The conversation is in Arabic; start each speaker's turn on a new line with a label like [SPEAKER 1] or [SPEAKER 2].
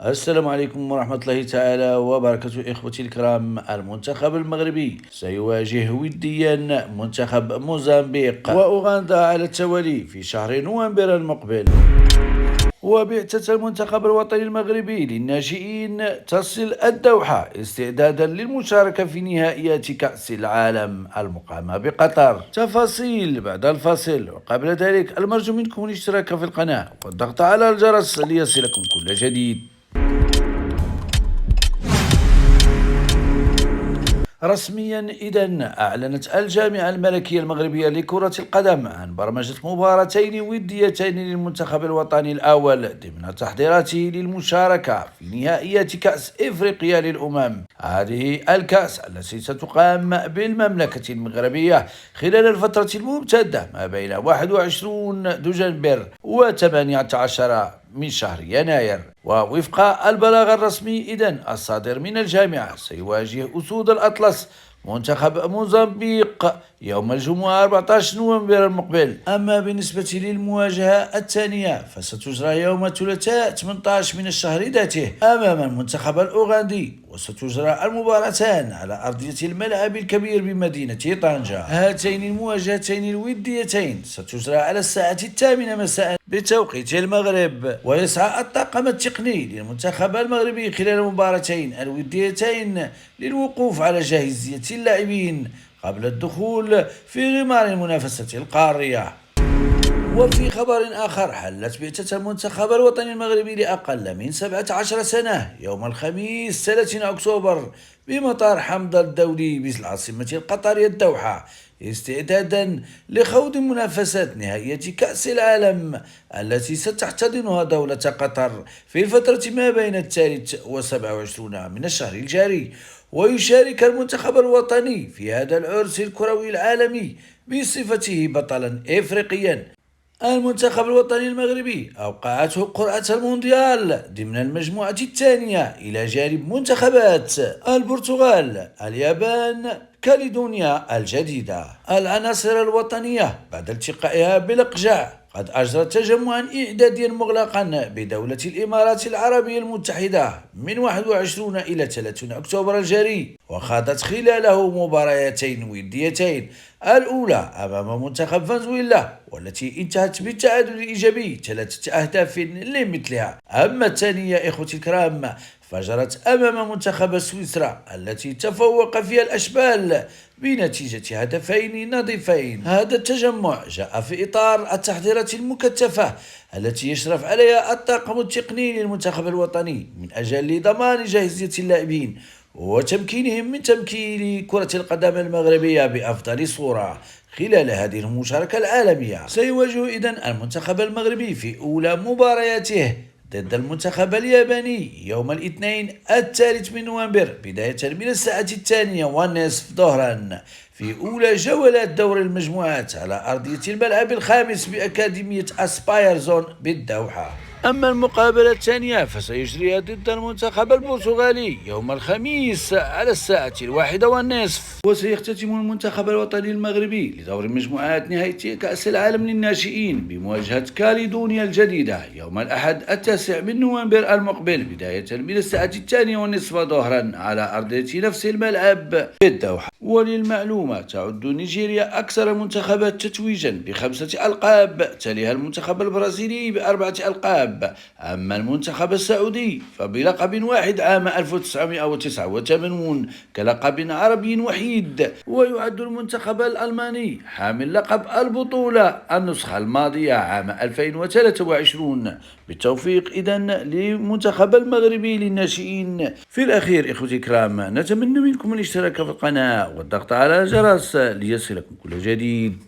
[SPEAKER 1] السلام عليكم ورحمة الله تعالى وبركاته. إخوتي الكرام، المنتخب المغربي سيواجه وديا منتخب موزمبيق وأوغندا على التوالي في شهر نوفمبر المقبل. وبعثة المنتخب الوطني المغربي للناشئين تصل الدوحة استعدادا للمشاركة في نهائيات كأس العالم المقامة بقطر. تفاصيل بعد الفاصل، وقبل ذلك المرجو منكم الاشتراك في القناة والضغط على الجرس ليصلكم كل جديد. رسميا إذن أعلنت الجامعة الملكية المغربية لكرة القدم عن برمجة مباراتين وديتين للمنتخب الوطني الأول ضمن تحضيراته للمشاركة في نهائيات كأس إفريقيا للأمم. هذه الكأس التي ستقام بالمملكة المغربية خلال الفترة الممتدة ما بين 21 دجنبر و18 من شهر يناير. ووفق البلاغ الرسمي إذن الصادر من الجامعة، سيواجه أسود الأطلس منتخب موزمبيق يوم الجمعة 14 نوفمبر المقبل. أما بالنسبة للمواجهة الثانية فستجرى يوم الثلاثاء 18 من الشهر ذاته أمام المنتخب الأوغندي، وستجرى المباراتان على أرضية الملعب الكبير بمدينة طنجة. هاتين المواجهتين الوديتين ستجرى على الساعة 8 مساء بتوقيت المغرب. ويسعى الطاقم التقني للمنتخب المغربي خلال المباراتين الوديتين للوقوف على جاهزية اللاعبين قبل الدخول في غمار المنافسة القارية. وفي خبر آخر، حلت بعثة المنتخب الوطني المغربي لأقل من 17 سنة يوم الخميس 30 أكتوبر بمطار حمد الدولي بالعاصمة القطرية الدوحة استعدادا لخوض منافسات نهائية كأس العالم التي ستحتضنها دولة قطر في الفترة ما بين 3 و27 من الشهر الجاري. ويشارك المنتخب الوطني في هذا العرس الكروي العالمي بصفته بطلا إفريقيا. المنتخب الوطني المغربي أوقعته قرعة المونديال ضمن المجموعة الثانية إلى جانب منتخبات البرتغال، اليابان، كاليدونيا الجديدة. العناصر الوطنية بعد التقائها بالإقجاع قد أجرت تجمعا إعداديا مغلقا بدولة الإمارات العربية المتحدة من 21 إلى 30 أكتوبر الجاري، وخاضت خلاله مباريتين وديتين، الأولى أمام منتخب فنزويلا والتي انتهت بالتعادل الإيجابي 3 أهداف لمثلها. أما الثانية إخوتي الكرام فجرت أمام منتخب سويسرا التي تفوق فيها الأشبال بنتيجة هدفين نظيفين. هذا التجمع جاء في إطار التحضيرات المكثفة التي يشرف عليها الطاقم التقني للمنتخب الوطني من أجل ضمان جاهزية اللاعبين وتمكينهم من تمكين كرة القدم المغربية بأفضل صورة خلال هذه المشاركة العالمية. سيواجه إذن المنتخب المغربي في أولى مبارياته ضد المنتخب الياباني يوم الاثنين 3 من نوفمبر بداية من الساعة 2:30 ظهرا في أولى جولات دور المجموعات على أرضية الملعب الخامس بأكاديمية أسباير زون بالدوحة. أما المقابلة الثانية فسيجريها ضد المنتخب البرتغالي يوم الخميس على الساعة 1:30. وسيختتم المنتخب الوطني المغربي لدور مجموعات نهائية كأس العالم للناشئين بمواجهة كاليدونيا الجديدة يوم الأحد 9 من نوفمبر المقبل بداية من الساعة 2:30 ظهرا على أرضية نفس الملعب بالدوحة. وللمعلومة تعد نيجيريا أكثر المنتخبات تتويجا ب5 ألقاب، تليها المنتخب البرازيلي ب4 ألقاب. أما المنتخب السعودي فبلقب واحد عام 1989 كلقب عربي وحيد. ويعد المنتخب الألماني حامل لقب البطولة النسخة الماضية عام 2023. بالتوفيق إذن للمنتخب المغربي للناشئين. في الأخير إخوتي الكرام، نتمنى منكم الاشتراك في القناة والضغط على الجرس ليصلكم كل جديد.